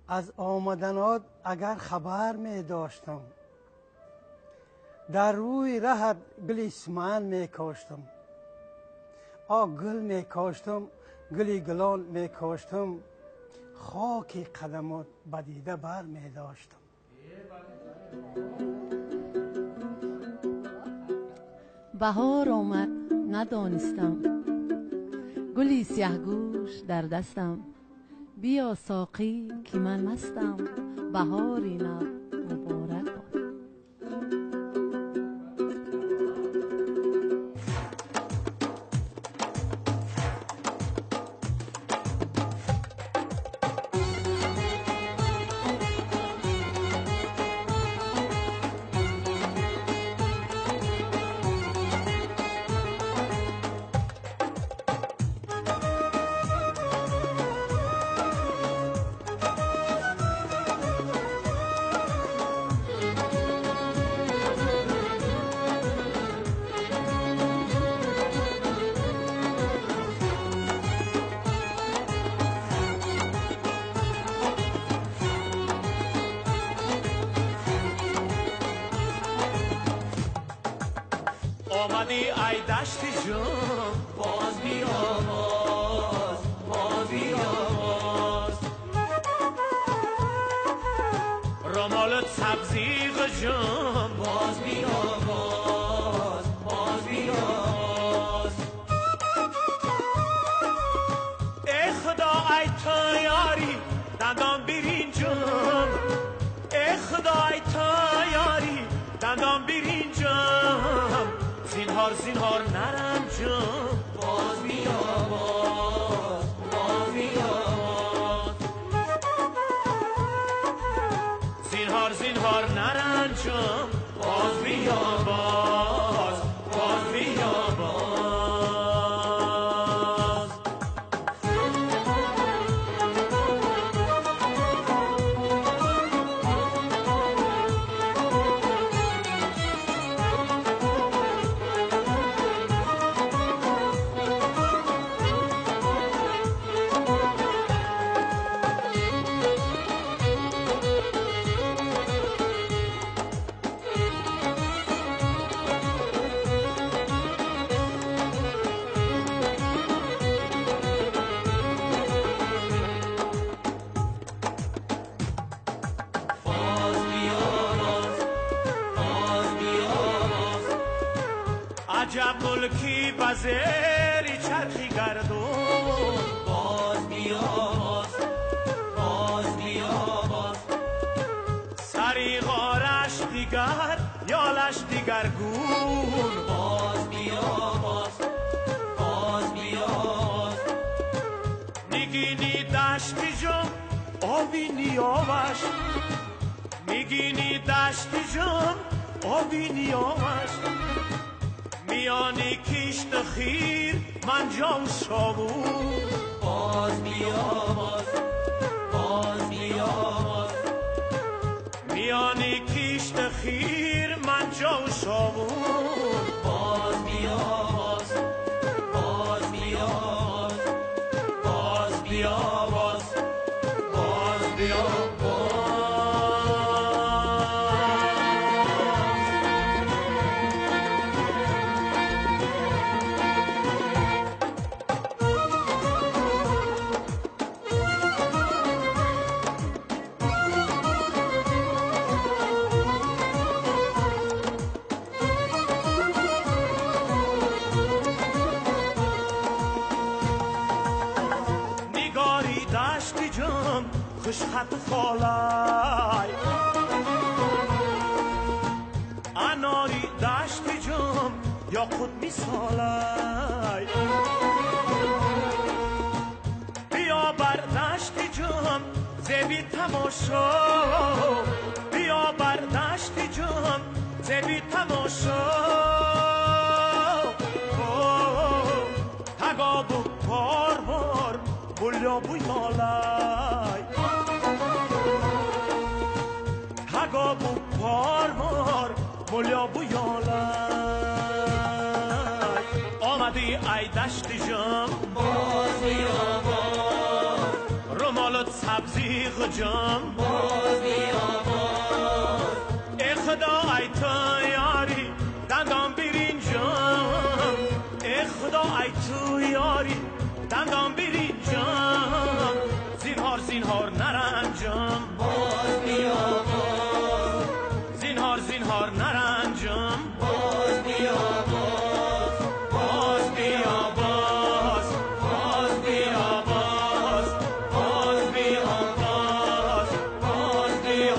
از آمدنات اگر خبر می داشتم، در روی رهت گلی سمن می کاشتم. گل می کاشتم، گلی گلان می کاشتم، خاک قدمات بدیده بر می داشتم. بهار آمد ندانستم، گلی سیه‌گوش در دستم. بیا ساقی که من مستم، بهاری نو مبارک باد. آمدی ای دشت جان، باز بیا باز بیا باز. رمالت سبزی جان، باز بیا باز بیا باز. ای خدا ای تو یاری دندان برینجم، ای خدا ای تو یاری دندان برینجم. زینهار نرنجم، باز بیا باز بیا باز. زینهار نرنجم، باز بیا باز بیا باز. عجب ملکی بزری چرخی گردون، باز بیا باز بیا باز. سری غارش دیگر یالش دیگر گون، باز بیا باز بیا باز. نگینی دشتی جم آبی نیامش، نگینی دشتی جم آبی نیامش. میانی کشت خیر من جان شابون، باز بیا باز بیا باز. میانی کشت خیر من جان شابون، باز بیا باز بیا باز بیا باز بیا باز. دشتی جان خوش خط فالای، اناری دشتی جان یا خود میسالای. بیا بر دشتی جان زبی تماشا، بیا بر دشتی جان زبی تماشا. تگابو بار بولیا بویالای، تگابو بار بولیا بویالای. آمدی ای دشتی جان، باز بیا باز. رمالت سبزی کجام باز بیا باز ای خدا ای تو یاری دندان برینجام ای خدا ای تو یاری دندان برینجام زینهار زینهار نرنجام باز بیا باز زینهار زینهار نرنجام باز بیا باز باز بیا باز باز بیا باز باز بیا باز باز بیا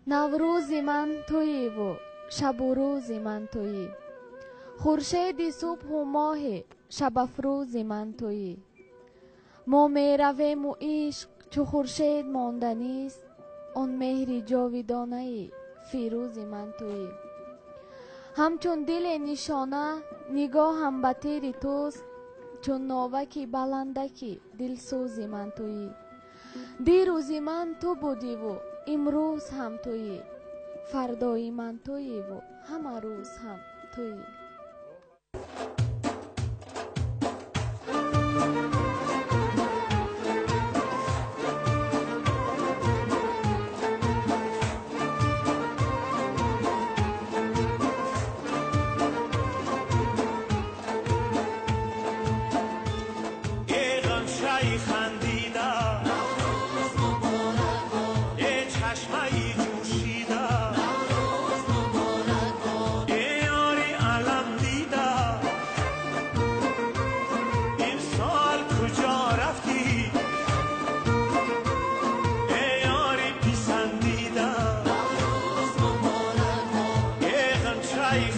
نوروزی من تویی و شب و روزی من تویی، خورشید صبح و ماه شب افروزی من تویی. ما می رویم و عشق چو خورشید ماندنیست، آن مهری جاویدانه فیروزی من تویی. همچون دل نشانه نگاه هم به تیر توست، چون ناوکی بلندکی دلسوزی من تویی. دیروزی من تو بودی و امروز هم تویی، فردایی من تویی و همه روز هم تویی.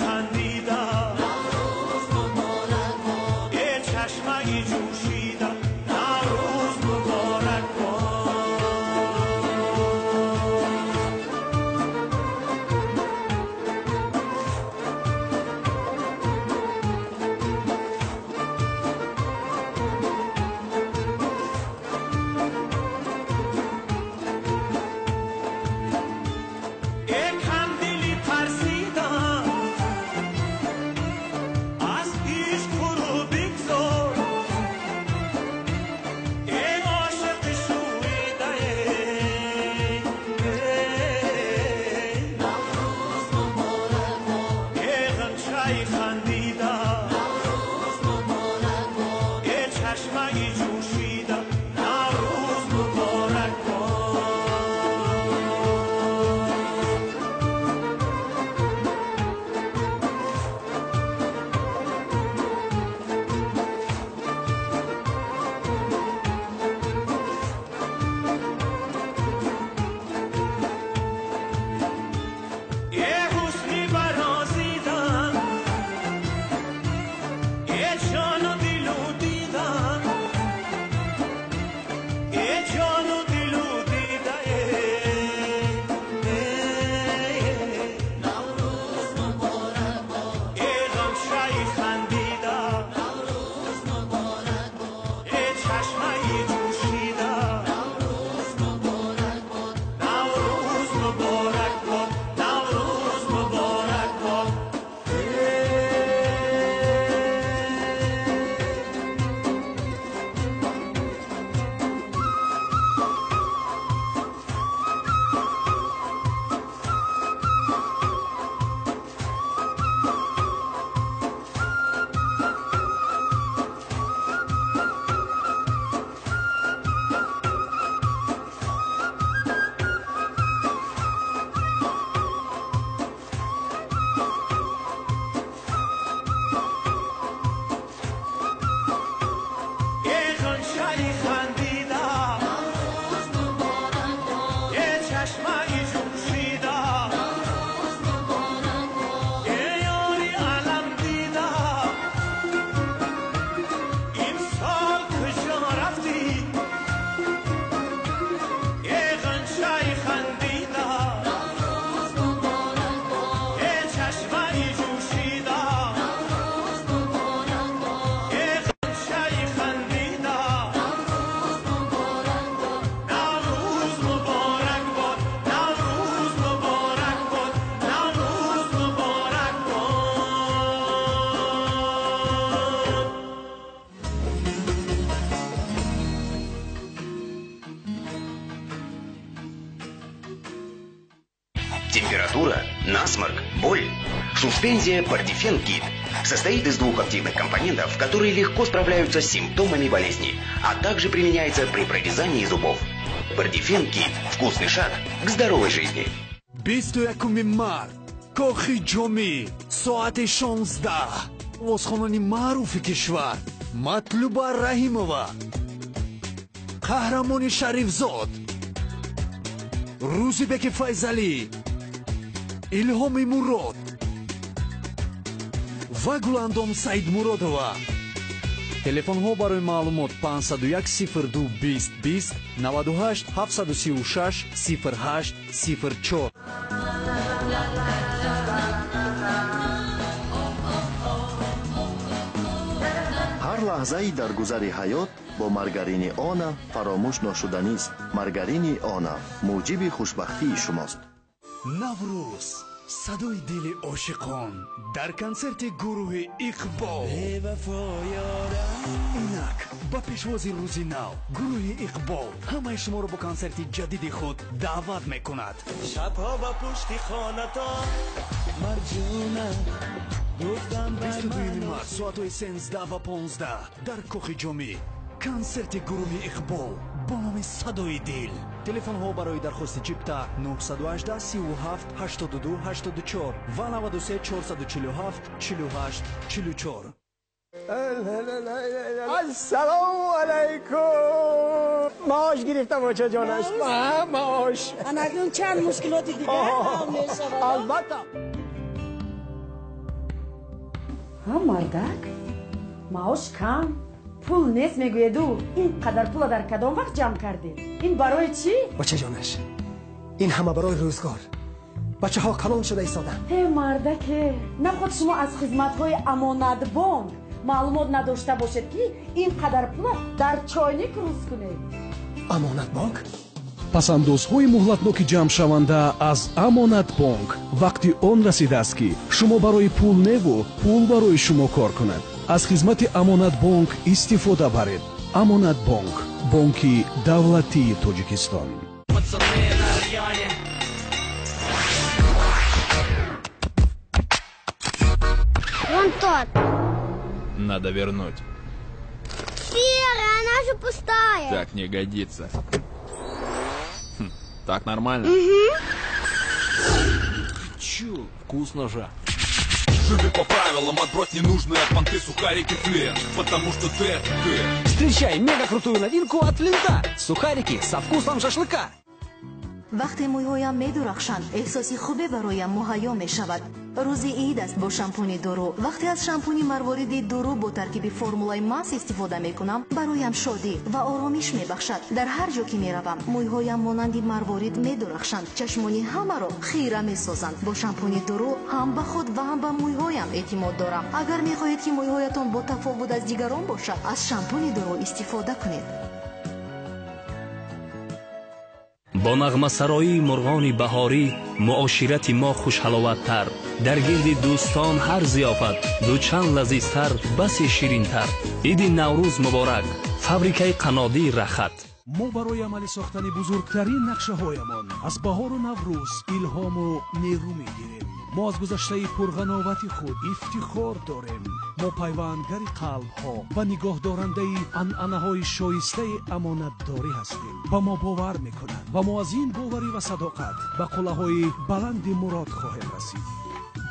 خندیدم نوروز مبارک باد یه چشمکی جوشیدم نوروز مبارک باد Температура, насморк, боль. Суспензия Бардифен Кит состоит из двух активных компонентов, которые легко справляются с симптомами болезни, а также применяется при прорезании зубов. Бардифен Кит – вкусный шаг к здоровой жизни. 21 март кохи ҷомӣ соати 16 овозхонони маъруфи кишвар Матлуба Раҳимова, қаҳрамони Шарифзод, Рӯзибеки Файзалӣ, Илҳоми Мурод ва Гуландом Саидмуродова. телефонҳо барои маълумот 501 02 20 20 98 736 08 04. ҳар лаҳзаи дар гузари ҳаёт бо маргарини она фаромӯш ношуданист. Маргарини она муҷиби хушбахтии шумост. наврӯз садои дили ошиқон дар консерти гурӯҳи иқбол. инак ба пешвози рӯзи нав гурӯҳи иқбол ҳамаи шуморо бо консерти ҷадиди худ даъват мекунад. шабҳо ба пушти хонатон марҷуна 22 март соатҳои 13 ва 15 дар кохи ҷомӣ консерти гурӯҳи иқбол бо номи садои дил. телефонҳо барои дархости чипта 918 37 82 84 ва 93 447 48 44. السلام علیکم. معاش گرفتم بچه جانش. معاش انگون چند مشکلات دیگه هم میشه. البته мардак маош кам пул нест мегӯеду инқадар пула дар кадом вақт ҷамъ кардед? Ин барои чӣ? бачаҷонаш ин ҳама барои рӯзгор. бачаҳо калон шуда истоданд. мардаке наход шумо аз хизматҳои амонатбонк маълумот надошта бошед ки ин қадар пула дар чойник рӯз кунед. амонатбонк? пасандозҳои муҳлатноки ҷамъшаванда аз амонатбонк вақти он расидааст ки шумо барои пулневу пул барои шумо кор кунад. аз хизмати амонатбонк истифода баред. амонатбонк, бонки давлатии Тоҷикистон. Вон тот. Надо вернуть. Серая, она же пустая. Так не годится. Так нормально? Угу. Чу, вкусно же. Живи по правилам, отбрось ненужные от понты сухарики Флинт, потому что ты. Встречай мега крутую новинку от Флинта. Сухарики со вкусом шашлыка. вақте мӯйҳоям медурахшанд эҳсоси хубе бароям муҳайё мешавад. рӯзи ид аст бо шампуни дуру. вақте аз шампуни марвориди дуру бо таркиби формулаи мас истифода мекунам бароям шодӣ ва оромиш мебахшад. дар ҳар ҷо ки меравам мӯйҳоям монанди марворид медурахшанд. чашмони ҳамаро хира месозанд. бо шампуни дуру ҳам ба худ ва ҳам ба мӯйҳоям эътимод дорам. агар мехоҳед ки мӯйҳоятон бо тафовут аз дигарон бошад аз шампуни дуру истифода кунед. با نغمه سرایی مرغان بهاری معاشرت ما خوشحلاوت‌تر در گرد دوستان هر ضیافت دو چند لذیذتر بس شیرین‌تر. عید نوروز مبارک. فابریکه قنادی رخت. ما برای عملی ساختن بزرگترین نقشه‌هایمان از بهار و نوروز الهام و نیرو می‌گیریم. ما از گذشته پرغناوت خود افتخار داریم. ما پیوندگر قلب‌ها و نگاه دارنده عنعنه‌های شایسته امانتداری هستیم. و ما باور می‌کنند و ما از این باوری و صداقت به قله‌های بلند مراد خواهیم رسید.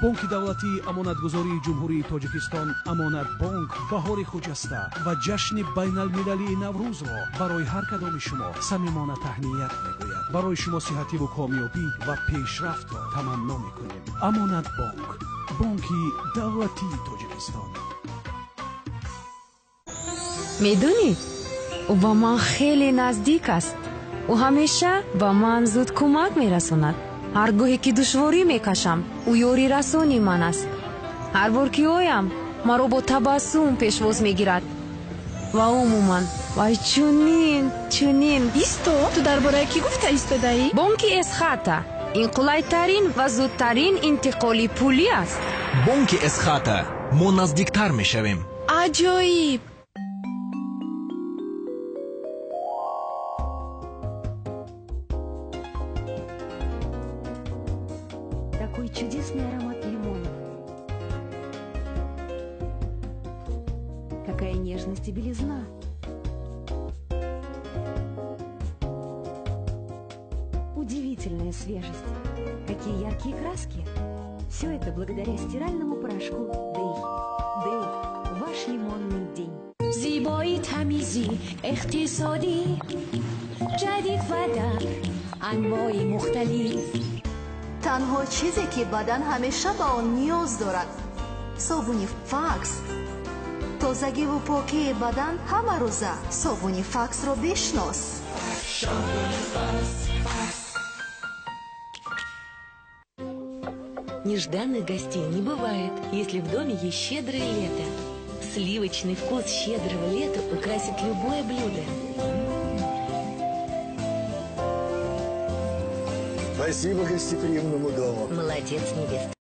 بانک دولتی امانتگذاری جمهوری تاجیکستان امانت بانک بهار خجسته و جشن بین المللی نوروز را برای هر کدام شما صمیمانه تهنیت میگوید. برای شما صحتی و کامیابی و پیشرفت را تمنا میکنیم. امانت بانک، بانکی دولتی تاجیکستان. میدونی او با من خیلی نزدیک است. او همیشه با من زود کمک میرساند. هر گاهی که دشواری میکشم او یاری رسانی من است. هر بار که اویم مرا با تبسم پیشواز میگیرد و عموما وای چونین ایستو تو درباره کی گفته ایستاده‌ای؟ بانک اسخاتا این قلایترین و زودترین انتقالی پولی است. بانک اسخاتا ما نزدیکتر میشویم. عجایب. Такой чудесный аромат лимона. Какая нежность и белизна. Удивительная свежесть. Какие яркие краски. Все это благодаря стиральному порошку Дэй. Дэй, ваш лимонный день. زیبایی تمیزی اقتصادی جدید و در انواع مختلف. تنها چیزی که بدن همیشه به آن نیاز دارد صابون فاکس. تازگی و پاکی بدن همه روزه. صابون факс رو بشناس. Нежданных гостей не бывает, если в доме есть щедрое лето. Сливочный вкус щедрого лета украсит любое блюдо. Спасибо гостеприимному дому. Молодец, невеста.